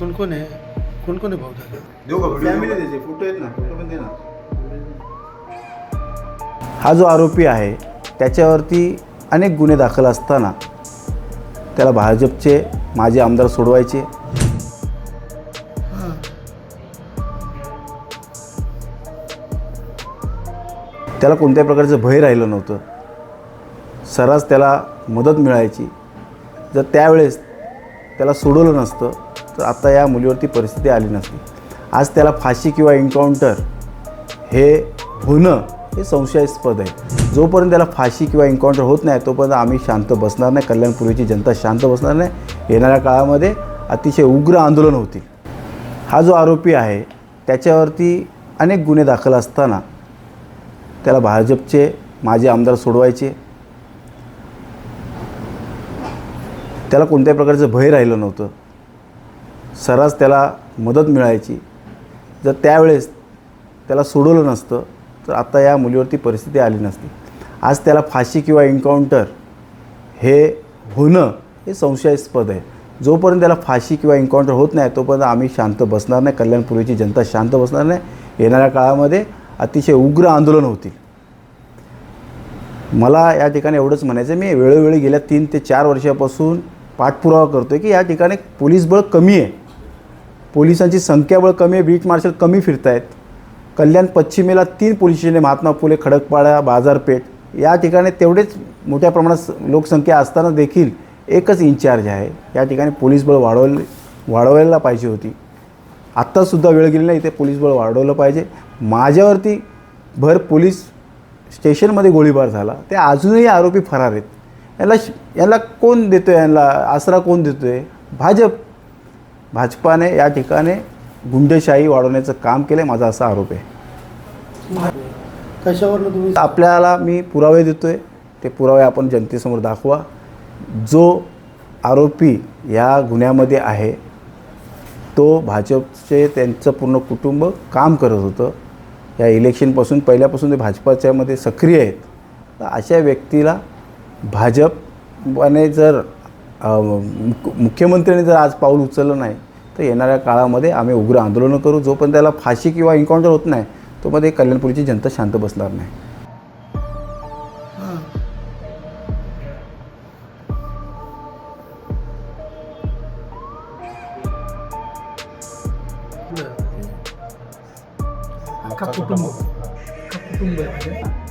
कोण कोण आहे भाऊ दादा? देऊ का फॅमिली त्याचे फोटो आहेत ना, फोटो पण दे ना. हा जो आरोपी आहे त्याच्यावरती अनेक गुन्हे दाखल असताना त्याला भाजपचे माजी आमदार सोडवायचे. हां. त्याला कोणत्याही प्रकारचं भय राहिलं नव्हतं. सर्रास त्याला मदत मिळायची. जर त्यावेळेस त्याला सोडवलं नसतं तर आता या मुलीवरती परिस्थिती आली नसती. आज त्याला फाशी किंवा एन्काउंटर हे होणं हे संशयास्पद आहे. जोपर्यंत त्याला फाशी किंवा एन्काउंटर होत नाही तोपर्यंत आम्ही शांत बसणार नाही. कल्याणपूर्वीची जनता शांत बसणार नाही. येणाऱ्या काळामध्ये अतिशय उग्र आंदोलन होतील. हा जो आरोपी आहे त्याच्यावरती अनेक गुन्हे दाखल असताना त्याला भाजपचे माजी आमदार सोडवायचे. त्याला कोणत्याही प्रकारचं भय राहिलं नव्हतं. सर्रास त्याला मदत मिळायची. जर त्यावेळेस त्याला सोडवलं नसतं तर आता या मुलीवरती परिस्थिती आली नसती. आज त्याला फाशी किंवा एन्काउंटर हे होणं हे संशयास्पद आहे. जोपर्यंत त्याला फाशी किंवा एन्काउंटर होत नाही तोपर्यंत आम्ही शांत बसणार नाही. कल्याणपूर्वीची जनता शांत बसणार नाही. येणाऱ्या काळामध्ये अतिशय उग्र आंदोलन होतील. मला या ठिकाणी एवढंच म्हणायचं, मी वेळोवेळी गेल्या 3 ते 4 वर्षापासून पाठपुरावा करतो आहे की या ठिकाणी पोलीस बळ कमी आहे. पोलिसांची संख्याबळ कमी आहे. बीट मार्शल कमी फिरत आहेत. कल्याण पश्चिमेला 3 पोलीस स्टेशन, महात्मा फुले, खडकपाडा, बाजारपेठ या ठिकाणी तेवढेच मोठ्या प्रमाणात लोकसंख्या असताना देखील एकच इन्चार्ज आहे. या ठिकाणी पोलीस बळ वाढवायला पाहिजे होती. आत्तासुद्धा वेळ गेली नाही, इथे पोलीस बळ वाढवलं पाहिजे. माझ्यावरती भर पोलीस स्टेशनमध्ये गोळीबार झाला, ते अजूनही आरोपी फरार आहेत. याला कोण देतो आहे? यांना आसरा कोण देतो आहे? भाजपाने या ठिकाणी गुंडशाही वाढवण्याचं काम केलं आहे, माझा असा आरोप आहे. कशावरनं तुम्ही? आपल्याला मी पुरावे देतो आहे, ते पुरावे आपण जनतेसमोर दाखवा. जो आरोपी या गुन्ह्यामध्ये आहे तो भाजपचे त्यांचं पूर्ण कुटुंब काम करत होतं. या इलेक्शनपासून पहिल्यापासून ते भाजपाच्यामध्ये सक्रिय आहेत. तर अशा व्यक्तीला भाजपने जर मुख्यमंत्र्यांनी जर आज पाऊल उचललं नाही तर येणाऱ्या काळामध्ये आम्ही उग्र आंदोलनं करू. जोपर्यंत त्याला फाशी किंवा एन्काउंटर होत नाही तोपर्यंत कल्याणपूरची जनता शांत बसणार नाही. हां. बरं. अख्खा कुटुंब आहे.